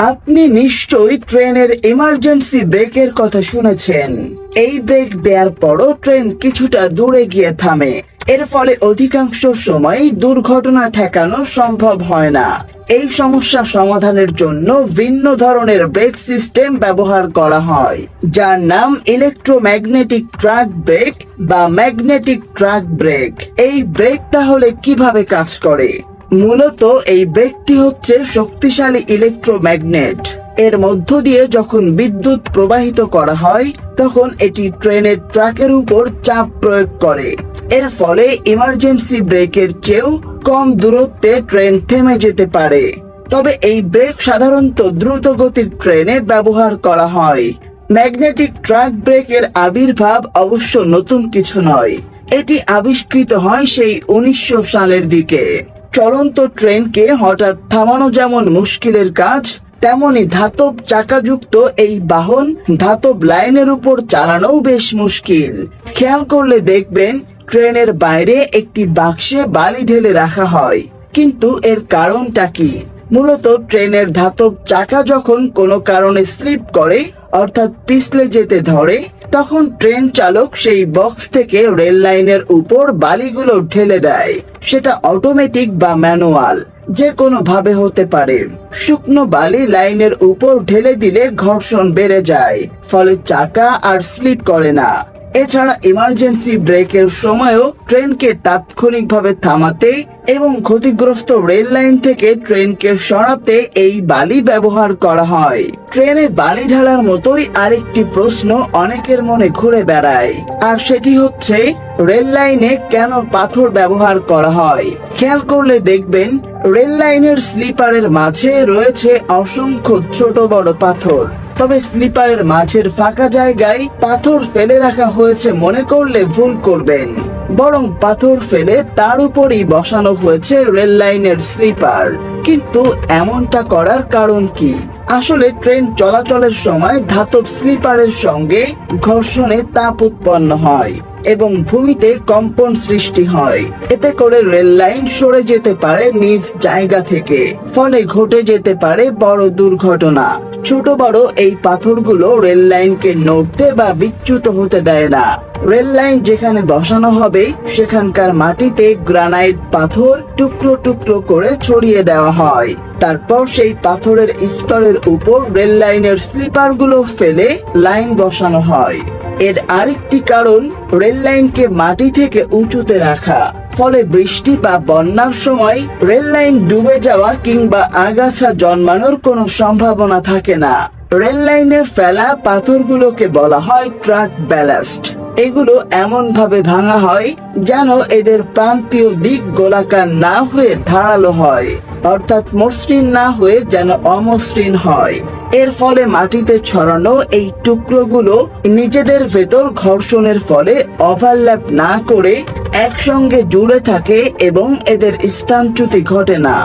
আপনি নিশ্চয়ই ট্রেনের ইমার্জেন্সি ব্রেকের কথা শুনেছেন। এই ব্রেক দেওয়ার পরও ট্রেন কিছুটা দূরে গিয়ে থামে। এর ফলে অধিকাংশ সময় দুর্ঘটনা ঠেকানো সম্ভব হয় না। এই সমস্যা সমাধানের জন্য ভিন্ন ধরনের ব্রেক সিস্টেম ব্যবহার করা হয়, যার নাম ইলেকট্রোম্যাগনেটিক ট্র্যাক ব্রেক বা ম্যাগনেটিক ট্র্যাক ব্রেক। এই ব্রেক তাহলে কিভাবে কাজ করে? মূলত এই ব্রেকটি হচ্ছে শক্তিশালী ইলেকট্রোম্যাগনেট। এর মধ্য দিয়ে যখন বিদ্যুৎ প্রবাহিত করা হয় তখন এটি ট্রেনের ট্র্যাকের উপর চাপ প্রয়োগ করে। এর ফলে ইমার্জেন্সি ব্রেকের চেয়েও কম দূরত্বে ট্রেন থেমে যেতে পারে। তবে এই ব্রেক সাধারণত দ্রুত গতির ট্রেনে ব্যবহার করা হয়। ম্যাগনেটিক ট্র্যাক ব্রেকের আবির্ভাব অবশ্য নতুন কিছু নয়। এটি আবিষ্কৃত হয় সেই 1900 সালের দিকে। চলন্ত ট্রেনকে হঠাৎ থামানো যেমন মুশকিলের কাজ, তেমনি ধাতব চাকাযুক্ত এই বাহন ধাতব লাইনের উপর চালানোও বেশ মুশকিল। খেয়াল করলে দেখবেন ট্রেনের বাইরে একটি বাক্সে বালি ঢেলে রাখা হয়, কিন্তু এর কারণটা কি? মূলত ট্রেনের ধাতব চাকা যখন কোনো কারণে স্লিপ করে, অর্থাৎ পিছলে যেতে ধরে, তখন ট্রেন চালক সেই বক্স থেকে রেল লাইনের উপর বালিগুলো ঢেলে দেয়। সেটা অটোমেটিক বা ম্যানুয়াল, যে কোনো ভাবে হতে পারে। শুকনো বালি লাইনের উপর ঢেলে দিলে ঘর্ষণ বেড়ে যায়, ফলে চাকা আর স্লিপ করে না। এছাড়া ইমার্জেন্সি ব্রেকের সময়ও ট্রেনকে তাৎক্ষণিকভাবে থামাতে এবং ক্ষতিগ্রস্ত রেল লাইন থেকে ট্রেনকে সরাতে এই বালি ব্যবহার করা হয়। ট্রেনে বালি ঢালার মতোই আরেকটি প্রশ্ন অনেকের মনে ঘুরে বেড়ায়, আর সেটি হচ্ছে রেল লাইনে কেন পাথর ব্যবহার করা হয়। খেয়াল করলে দেখবেন রেল লাইনের স্লিপারের মাঝে রয়েছে অসংখ্য ছোট বড় পাথর। তবে স্লিপারের মাঝের ফাঁকা জায়গায় পাথর ফেলে রাখা হয়েছে মনে করলে ভুল করবেন। বরং পাথর ফেলে তার উপরই বসানো হয়েছে রেল লাইনের স্লিপার। কিন্তু এমনটা করার কারণ কি? আসলে ট্রেন চলাচলের সময় ধাতব স্লিপারের সঙ্গে ঘর্ষণে তাপ উৎপন্ন হয় এবং ভূমিতে কম্পন সৃষ্টি হয়। এতে করে রেল লাইন সরে যেতে পারে নিজ জায়গা থেকে, ফলে ঘটে যেতে পারে বড় দুর্ঘটনা। ছোট বড় এই পাথরগুলো রেল লাইনকে নড়তে বা বিচ্যুত হতে দেয় না। রেল লাইন যেখানে বসানো হবে সেখানকার মাটিতে গ্রানাইট পাথর টুকরো টুকরো করে ছড়িয়ে দেওয়া হয়। তারপর সেই পাথরের স্তরের উপর রেল লাইনের স্লিপার গুলো ফেলে লাইন বসানো হয়। এর আরেকটি কারণ রেল লাইনকে মাটি থেকে উঁচুতে রাখা। ফলে বৃষ্টি বা বন্যার সময় রেল লাইন ডুবে যাওয়া কিংবা আগাছা জন্মানোর কোনো সম্ভাবনা থাকে না। রেল লাইনে ফেলা পাথরগুলোকে বলা হয় ট্রাক ব্যালাস্ট। এগুলো এমন ভাবে ভাঙা হয় যেন এদের প্রান্তীয় দিক গোলাকার না হয়ে ধারালো হয়, অর্থাৎ মসৃণ না হয়ে যেন অমসৃণ হয়। এর ফলে মাটিতে ছড়ানো এই টুকরোগুলো নিজেদের ভেতর ঘর্ষণের ফলে ওভারল্যাপ না করে একসঙ্গে জুড়ে থাকে এবং এদের স্থানচ্যুতি ঘটে না।